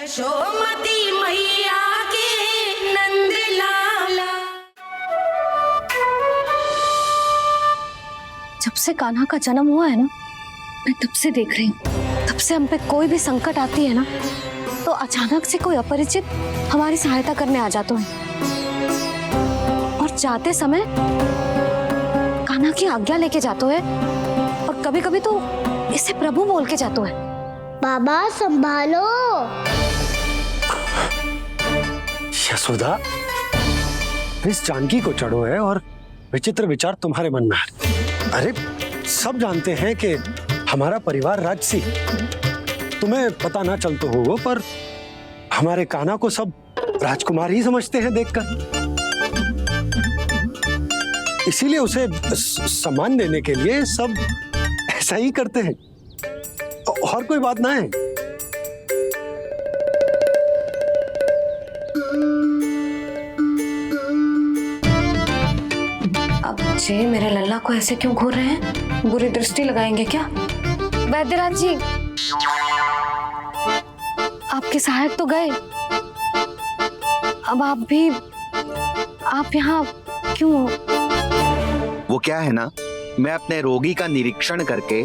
यशोमती मैया के नंद लाला। जब से कान्हा का जन्म हुआ है ना, मैं तब से देख रही हूँ, तब से हम पे कोई भी संकट आती है ना, तो अचानक से कोई अपरिचित हमारी सहायता करने आ जाते हैं और जाते समय कान्हा की आज्ञा लेके जाते हैं और कभी कभी तो इसे प्रभु बोल के जाते हैं। बाबा संभालो। यशोदा, इस जानकी को चढ़ो है और विचित्र विचार तुम्हारे मन में है। अरे सब जानते हैं कि हमारा परिवार राजसी, तुम्हें पता ना चलता हो पर हमारे कान्हा को सब राजकुमार ही समझते हैं देखकर, इसीलिए उसे सम्मान देने के लिए सब ऐसा ही करते हैं, और कोई बात ना है। अब जे मेरे लल्ला को ऐसे क्यों घूर रहे हैं? बुरी दृष्टि लगाएंगे क्या? वैद्यराज जी, आपके सहायक तो गए, अब आप यहाँ क्यों? वो क्या है ना, मैं अपने रोगी का निरीक्षण करके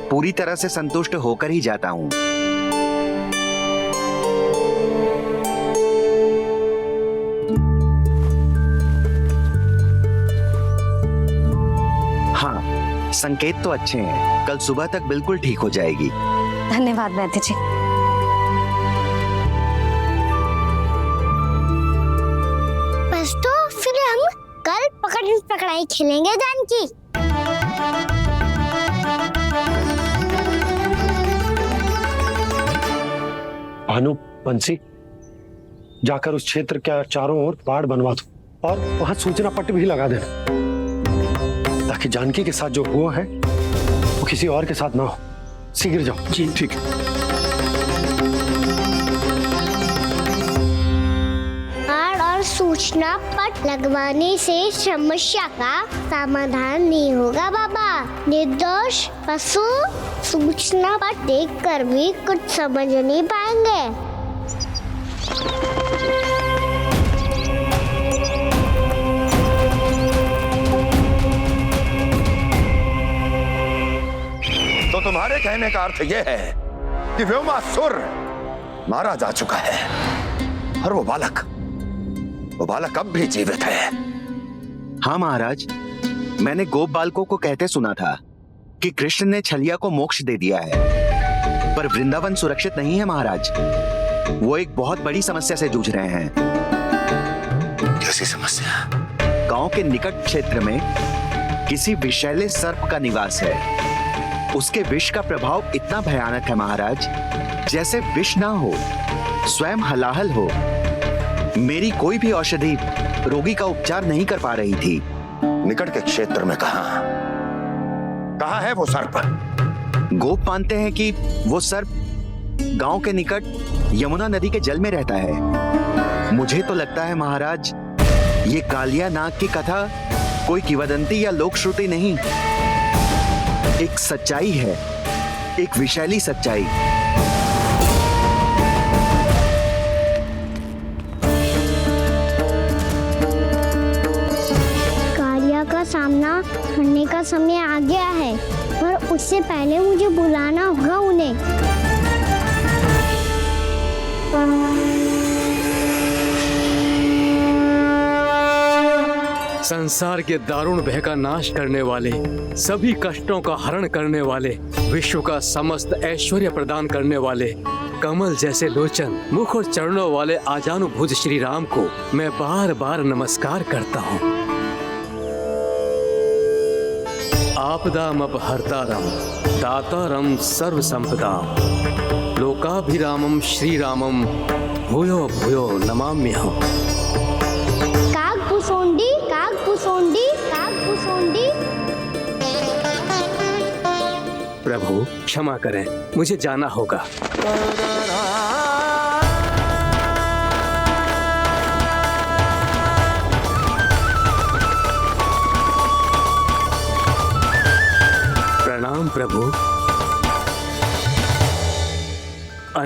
पूरी तरह से संतुष्ट होकर ही जाता हूँ। हाँ, संकेत तो अच्छे हैं, कल सुबह तक बिल्कुल ठीक हो जाएगी। धन्यवाद वैद्य जी। बस तो फिर हम कल पकड़न पकड़ाई खेलेंगे जानकी। भानु, बंसी, जाकर उस क्षेत्र के चारों ओर बाड़ बनवा दो और वहां सूचना पट्ट भी लगा देना, ताकि जानकी के साथ जो हुआ है वो किसी और के साथ ना हो। शीघ्र जाओ। जी ठीक है। बाड़ और सूचना पट लगवाने से समस्या का समाधान नहीं होगा बाबा। निर्दोष पशु सूचना पट देखकर भी कुछ समझ नहीं पाएंगे। तो तुम्हारे कहने का अर्थ यह है कि व्योमासुर मारा जा चुका है और वो बालक अब भी जीवित है। हाँ महाराज, मैंने गोप बालकों को कहते सुना था कि कृष्ण ने छलिया को मोक्ष दे दिया है, पर वृंदावन सुरक्षित नहीं है महाराज। वो एक बहुत बड़ी समस्या से जूझ रहे हैं। कैसी समस्या? गांव के निकट क्षेत्र में किसी विषैले सर्प का निवास है। उसके विष का प्रभाव इतना भयानक है महाराज, जैसे विष ना हो, स्वयं हलाहल हो। मेरी कोई भी औषधि रोगी का उपचार नहीं कर पा रही थी। निकट के क्षेत्र में कहाँ है वो सर्प? गोप मानते हैं कि वो सर्प गांव के निकट यमुना नदी के जल में रहता है। मुझे तो लगता है महाराज, ये कालिया नाग की कथा कोई किंवदंती या लोक श्रुति नहीं, एक सच्चाई है, एक विषैली सच्चाई। कालिया का सामना करने का समय आ गया है, पर उससे पहले मुझे बुलाना होगा उन्हें। संसार के दारुण भय का नाश करने वाले, सभी कष्टों का हरण करने वाले, विश्व का समस्त ऐश्वर्य प्रदान करने वाले, कमल जैसे लोचन, मुख और चरणों वाले आजानुभुज श्री राम को मैं बार बार नमस्कार करता हूँ। आपदामपहर्तारं दातारं सर्व संपदाम लोकाभिरामं श्री रामं भूयो भूयो नमाम्यहम्। कागभूसोंडी प्रभु क्षमा करें, मुझे जाना होगा। प्रणाम प्रभु।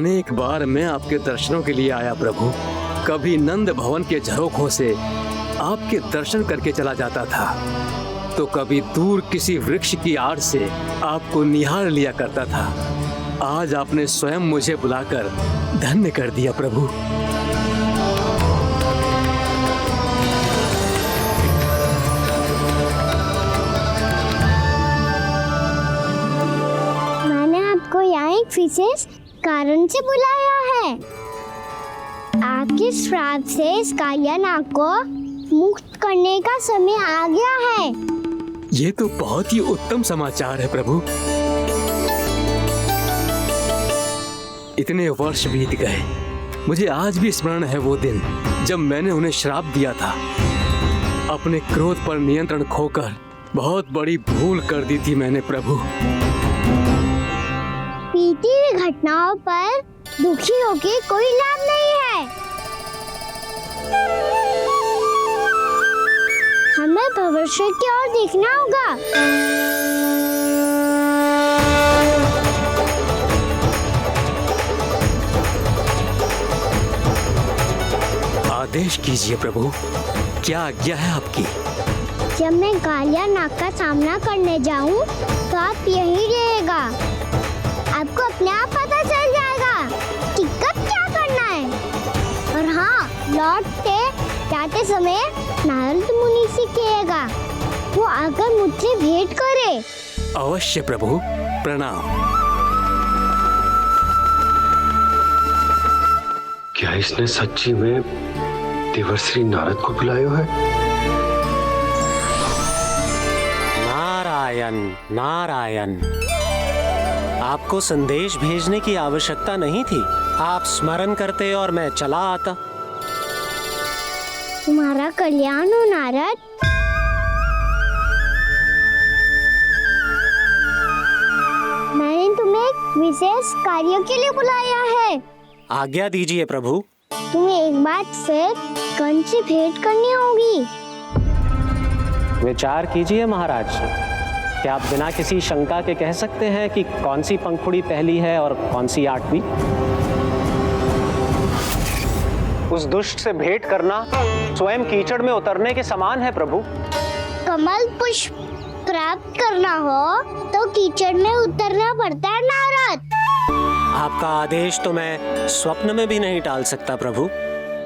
अनेक बार मैं आपके दर्शनों के लिए आया प्रभु। कभी नंद भवन के झरोखों से आपके दर्शन करके चला जाता था, तो कभी दूर किसी वृक्ष की आड़ से आपको निहार लिया करता था। आज आपने स्वयं मुझे बुलाकर धन्य कर दिया प्रभु। मैंने आपको यहाँ एक विशेष कारण से बुलाया है। आपके श्राप से इस कालिया नाग को मुक्त करने का समय आ गया है। ये तो बहुत ही उत्तम समाचार है प्रभु। इतने वर्ष बीत गए, मुझे आज भी स्मरण है वो दिन जब मैंने उन्हें श्राप दिया था। अपने क्रोध पर नियंत्रण खोकर बहुत बड़ी भूल कर दी थी मैंने प्रभु। बीती हुई घटनाओं पर दुखी होके कोई लाभ नहीं है। हमें भविष्य की ओर देखना होगा। आदेश कीजिए प्रभु, क्या आज्ञा है आपकी? जब मैं कालिया नाग का सामना करने जाऊं, तो आप यहीं रहेगा। आपको अपने आप पता चल जाएगा कि कब क्या करना है। और हाँ, लौटते जाते समय नारद मुनि से कहिएगा, वो आकर मुझसे भेंट करे। अवश्य प्रभु, प्रणाम। क्या इसने सच्ची में देवर्षि नारद को बुलाया है? नारायण नारायण, आपको संदेश भेजने की आवश्यकता नहीं थी। आप स्मरण करते और मैं चला आता। तुम्हारा कल्याण हो नारद। मैंने तुम्हें एक विशेष कार्य के लिए बुलाया है। आज्ञा दीजिए प्रभु। तुम्हें एक बार फिर कंस से भेंट करनी होगी। विचार कीजिए महाराज, क्या आप बिना किसी शंका के कह सकते हैं कि कौन सी पंखुड़ी पहली है और कौन सी आठवीं? उस दुष्ट से भेंट करना स्वयं कीचड़ में उतरने के समान है प्रभु। कमल पुष्प प्राप्त करना हो तो कीचड़ में उतरना पड़ता है नारद। आपका आदेश तो मैं स्वप्न में भी नहीं टाल सकता प्रभु।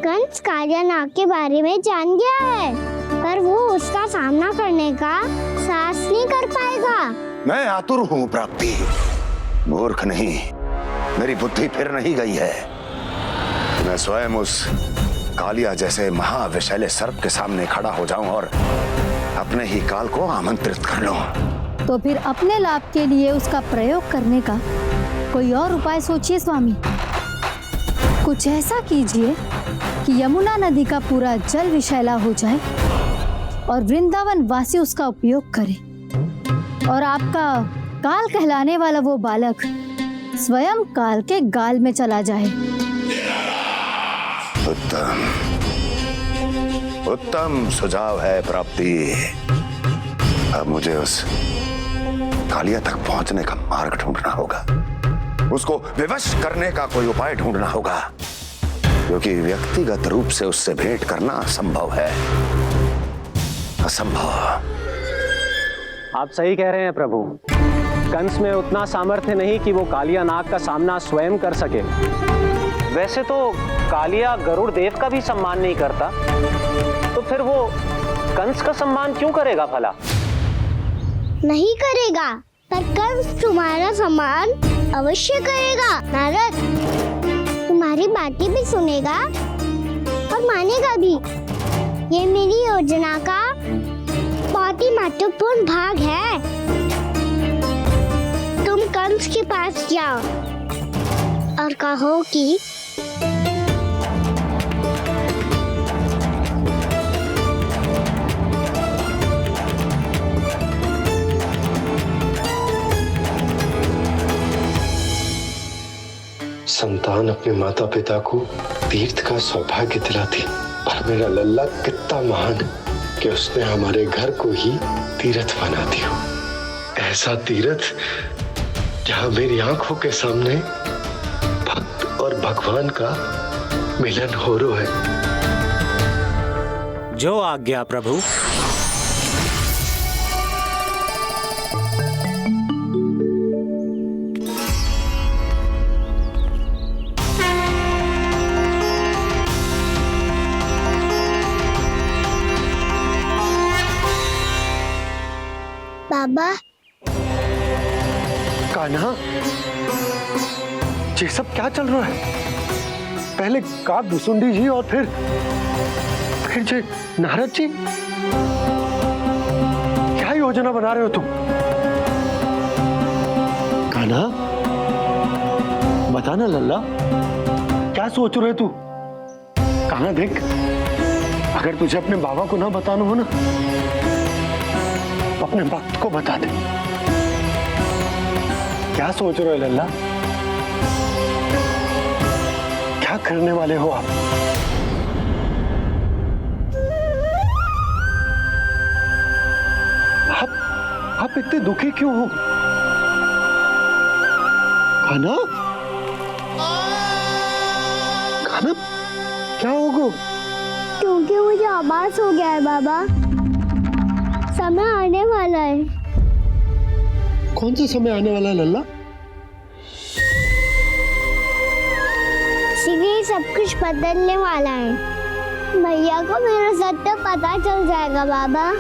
कंस कालिया नाग के बारे में जान गया है, पर वो उसका सामना करने का साहस नहीं कर पाएगा। मैं आतुर हूँ प्राप्ति, मूर्ख नहीं। मेरी बुद्धि फिर नहीं गई है। मैं स्वयं उस कालिया जैसे महाविषैले सर्प के सामने खड़ा हो जाऊं और अपने ही काल को आमंत्रित कर लूं। तो फिर अपने लाभ के लिए उसका प्रयोग करने का कोई और उपाय सोचिए स्वामी। कुछ ऐसा कीजिए कि यमुना नदी का पूरा जल विषैला हो जाए और वृंदावन वासी उसका उपयोग करें, और आपका काल कहलाने वाला वो बालक स्वयं काल के गाल में चला जाए। उत्तम उत्तम सुझाव है प्राप्ति। अब मुझे उस कालिया तक पहुंचने का मार्ग ढूंढना होगा। उसको विवश करने का कोई उपाय ढूंढना होगा, क्योंकि व्यक्तिगत रूप से उससे भेंट करना असंभव है। असंभव। आप सही कह रहे हैं प्रभु। कंस में उतना सामर्थ्य नहीं कि वो कालिया नाग का सामना स्वयं कर सके। वैसे तो कालिया गरुड़ देव का भी सम्मान नहीं करता, तो फिर वो कंस का सम्मान क्यों करेगा भला? नहीं करेगा, पर कंस तुम्हारा सम्मान अवश्य करेगा नारद। तुम्हारी बातें भी सुनेगा और मानेगा भी। ये मेरी योजना का बहुत ही महत्वपूर्ण भाग है। तुम कंस के पास जाओ और कहो कि संतान अपने माता पिता को तीर्थ का सौभाग्य दिलाती, और मेरा लल्ला कितना महान कि उसने हमारे घर को ही तीर्थ बना दिया। ऐसा तीर्थ जहां मेरी आंखों के सामने भक्त भगवान का मिलन हो रो है। जो आज्ञा प्रभु। बाबा, कान्हा, ये सब क्या चल रहा है? पहले काग भुसुंडी जी और फिर जे नारद जी। क्या योजना बना रहे हो तुम? कान्हा, बताना लल्ला, क्या सोच रहे तू? कान्हा देख, अगर तुझे अपने बाबा को ना बताना हो ना, तो अपने भक्त को बता दे। क्या सोच रहे हो लल्ला? क्या करने वाले हो आप? आप इतने दुखी क्यों हो? कान्हा, कान्हा, क्या होगा? क्योंकि मुझे आभास हो गया है बाबा, समय आने वाला है। कौन सा समय आने वाला है लल्ला? शीघ्र ही सब कुछ बदलने वाला है। भैया को मेरा सत्य पता चल जाएगा बाबा।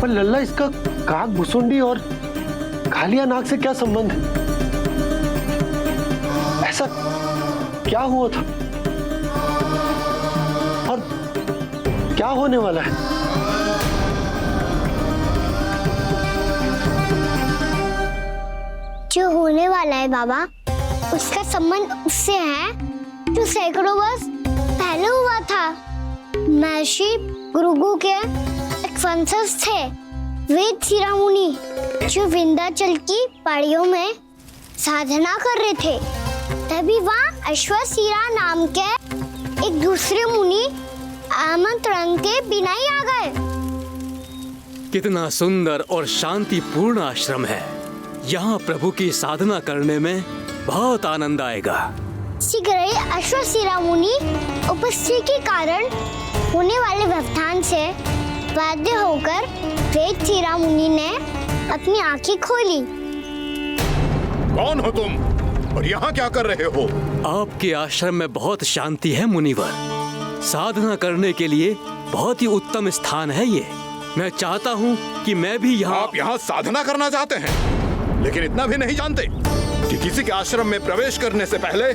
पर लल्ला, इसका काग भुसुंडी और कालिया नाग से क्या संबंध है? ऐसा क्या हुआ था और क्या होने वाला है? जो होने वाला है बाबा, उसका संबंध उससे है जो सैकड़ों वर्ष पहले हुआ था। महर्षि भृगु के एक वंशज थे वेद शिरोमणि, जो विंध्याचल की पहाड़ियों में साधना कर रहे थे। तभी वहाँ अश्वशिरा नाम के एक दूसरे मुनि आमंत्रण के बिना ही आ गए। कितना सुंदर और शांतिपूर्ण आश्रम है। यहाँ प्रभु की साधना करने में बहुत आनंद आएगा। शीघ्र ही अश्वशिरा मुनि उपस्थिति के कारण होने वाले व्यवधान से बाध्य होकर वेद शिरा मुनि ने अपनी आंखें खोली। कौन हो तुम और यहाँ क्या कर रहे हो? आपके आश्रम में बहुत शांति है मुनिवर। साधना करने के लिए बहुत ही उत्तम स्थान है ये। मैं चाहता हूँ कि मैं भी यहाँ। आप यहाँ साधना करना चाहते हैं, लेकिन इतना भी नहीं जानते कि किसी के आश्रम में प्रवेश करने से पहले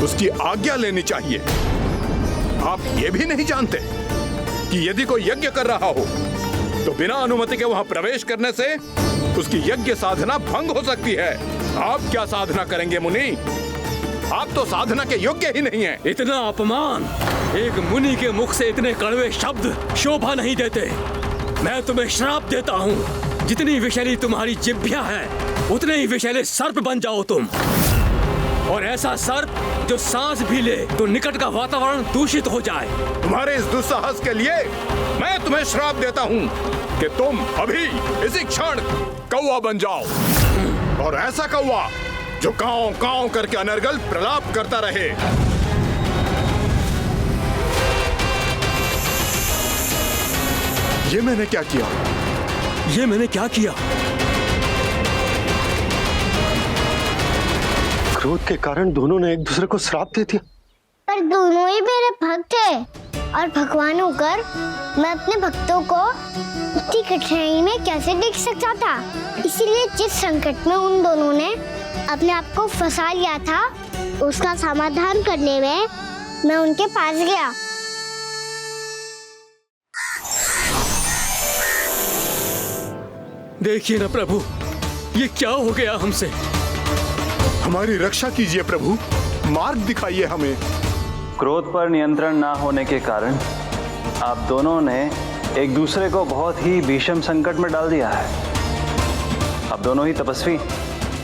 उसकी आज्ञा लेनी चाहिए। आप ये भी नहीं जानते कि यदि कोई यज्ञ कर रहा हो तो बिना अनुमति के वहाँ प्रवेश करने से उसकी यज्ञ साधना भंग हो सकती है। आप क्या साधना करेंगे मुनि? आप तो साधना के योग्य ही नहीं हैं। इतना अपमान एक मुनि के मुख से, इतने कड़वे शब्द शोभा नहीं देते। मैं तुम्हें श्राप देता हूँ, जितनी विषैली तुम्हारी जिह्वा है उतने ही विषैले सर्प बन जाओ तुम। और ऐसा सर्प जो सांस भी ले तो निकट का वातावरण दूषित हो जाए। तुम्हारे इस दुस्साहस के लिए मैं तुम्हें श्राप देता हूँ कि तुम अभी इसी क्षण कौवा बन जाओ, और ऐसा कौवा जो कांव कांव करके अनर्गल प्रलाप करता रहे। ये मैंने क्या किया? ये मैंने क्या किया? क्रोध के कारण दोनों ने एक दूसरे को श्राप दे दिया। पर दोनों ही मेरे भक्त हैं, और भगवान होकर मैं अपने भक्तों को इतनी कठिनाई में कैसे देख सकता था। इसीलिए जिस संकट में उन दोनों ने अपने आप को फंसा लिया था, उसका समाधान करने में मैं उनके पास गया। देखिए ना प्रभु, ये क्या हो गया हमसे। हमारी रक्षा कीजिए प्रभु, मार्ग दिखाइए हमें। क्रोध पर नियंत्रण ना होने के कारण आप दोनों ने एक दूसरे को बहुत ही भीषण संकट में डाल दिया है। अब दोनों ही तपस्वी,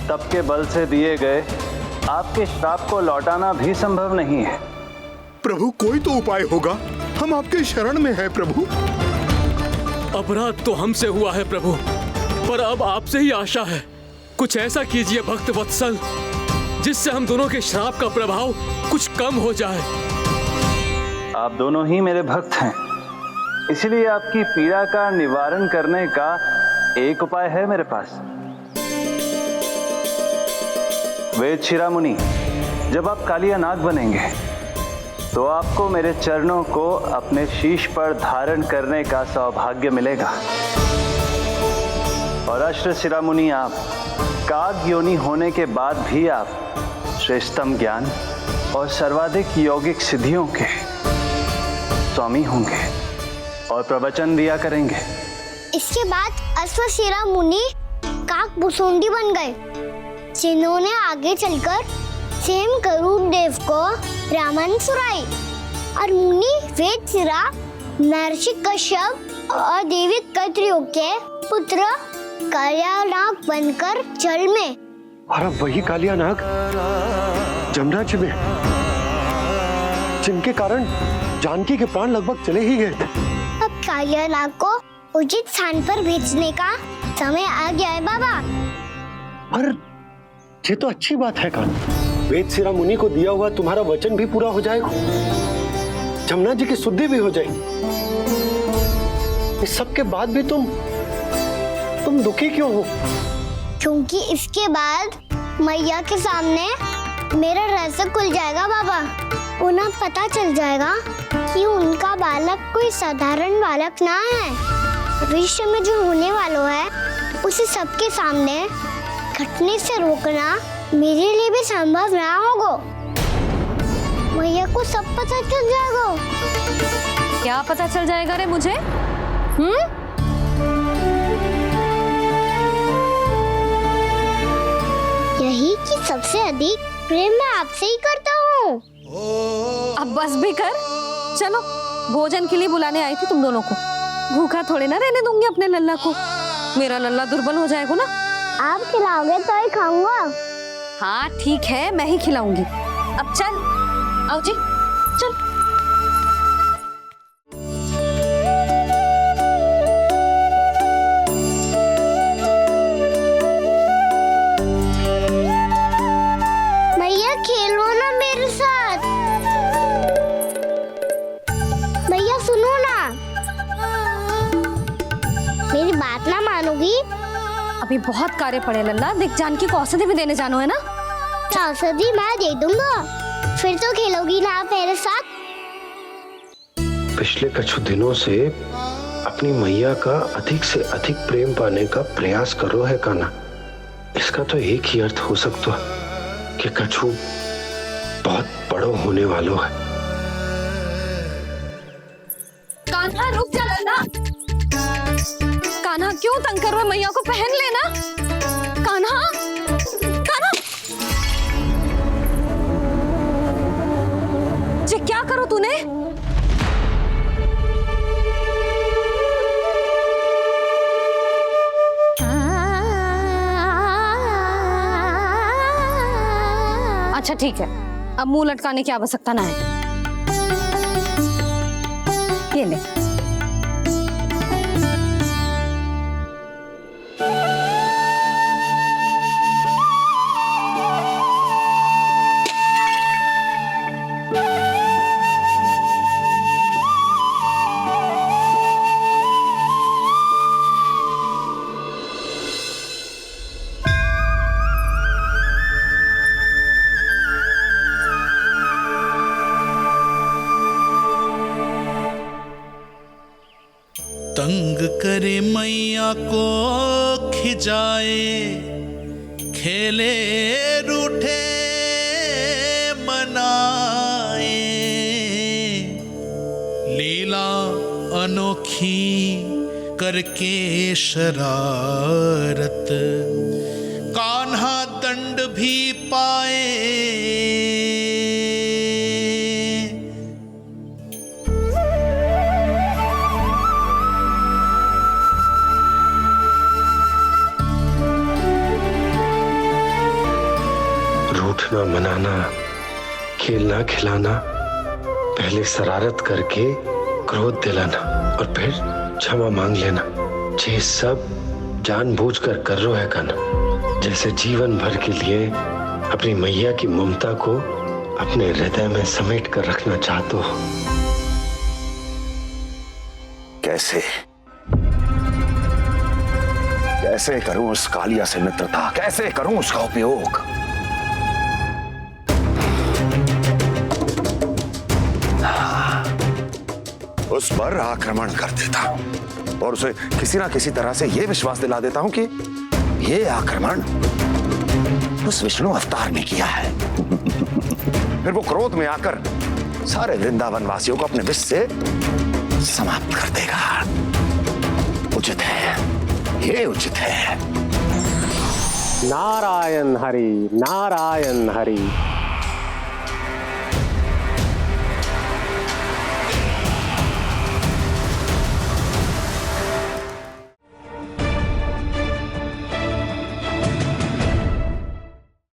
तप के बल से दिए गए आपके श्राप को लौटाना भी संभव नहीं है। प्रभु कोई तो उपाय होगा, हम आपके शरण में हैं प्रभु। अपराध तो हमसे हुआ है प्रभु, पर अब आपसे ही आशा है, कुछ ऐसा कीजिए भक्त वत्सल, जिससे हम दोनों के श्राप का प्रभाव कुछ कम हो जाए। आप दोनों ही मेरे भक्त हैं, इसलिए आपकी पीड़ा का निवारण करने का एक उपाय है मेरे पास। वेद शिरामुनि, जब आप कालिया नाग बनेंगे तो आपको मेरे चरणों को अपने शीश पर धारण करने का सौभाग्य मिलेगा। और अश्र शिरामुनि, आप काग योनि होने के बाद भी आप श्रेष्ठतम ज्ञान और सर्वाधिक यौगिक सिद्धियों के स्वामी होंगे और प्रवचन दिया करेंगे। इसके बाद अश्वशिरा मुनि काक भुसुंडी बन गए, जिन्होंने आगे चलकर स्वयं गरुड़ देव को रामायण सुनाई। और मुनि वेदशिरा महर्षि कश्यप और देवी कत्रियों के पुत्र कालियानाग बनकर जल में, और अब वही कालियानाग जमराज्य में, जिनके कारण जानकी के प्राण लगभग चले ही गए थे। अब कालियानाग को उचित स्थान पर भेजने का समय आ गया है बाबा। पर ये तो अच्छी बात है कान, वेदशिरा मुनि को दिया हुआ तुम्हारा वचन भी पूरा हो जाएगा, जमुना जी की शुद्धि भी हो जाएगी। इस सब के बाद भी तुम दुखी क्यों हो? क्योंकि इसके बाद मैया के सामने मेरा रहस्य खुल जाएगा बाबा। उन्हें पता चल जाएगा कि उनका बालक कोई साधारण बालक ना है। भविष्य में जो होने वाला है उसे सबके सामने घटने से रोकना मेरे लिए भी संभव ना होगा। मैया को सब पता चल जाएगा। क्या पता चल जाएगा रे मुझे? यही कि सबसे अधिक प्रेम मैं आपसे ही करता हूँ। अब बस भी कर, चलो भोजन के लिए बुलाने आई थी तुम दोनों को। भूखा थोड़े ना रहने दूंगी अपने लल्ला को, मेरा लल्ला दुर्बल हो जाएगा ना। आप खिलाओगे तो ही खाऊंगा। हाँ ठीक है, मैं ही खिलाऊंगी। अब चल, आओ जी चल। भैया खेलो ना मेरे साथ। भैया सुनो ना, मेरी बात ना मानोगी? अभी बहुत कार्य पड़े लल्ला, देख जानकी को औषधि भी देने जानो है ना। औषधि मैं दे दूंगा, फिर तो खेलोगी ना आप मेरे साथ। पिछले कुछ दिनों से अपनी मैया का अधिक से अधिक प्रेम पाने का प्रयास करो है कान्हा। इसका तो एक ही अर्थ हो सकता कि कछु बहुत बड़ो होने वालों है। कान्हा रुक जा लल्ला। कान्हा क्यों तंग कर रहे हो? मैया को पहन लेना। कान्हा, कान्हा, ये क्या करो तूने? अच्छा ठीक है, अब मुंह लटकाने की आवश्यकता ना है। ये ले। तंग करे मैया को खिजाए, खेले रूठे मनाए, लीला अनोखी करके शरारत, कान्हा दंड भी पाए। रूठना मनाना, खेलना खिलाना, पहले शरारत करके क्रोध दिलाना और फिर क्षमा मांग लेना, ये सब जानबूझकर कर रहे है कान्हा, जैसे जीवन भर के लिए अपनी मैया की ममता को अपने हृदय में समेट कर रखना चाहते हो। कैसे कैसे करूं उस कालिया से मित्रता, कैसे करूं उसका उपयोग? उस पर आक्रमण कर देता हूं और उसे किसी ना किसी तरह से यह विश्वास दिला देता हूं कि यह आक्रमण उस विष्णु अवतार ने किया है। फिर वो क्रोध में आकर सारे वृंदावन वासियों को अपने विष से समाप्त कर देगा। उचित है, ये उचित है। नारायण हरि, नारायण हरि।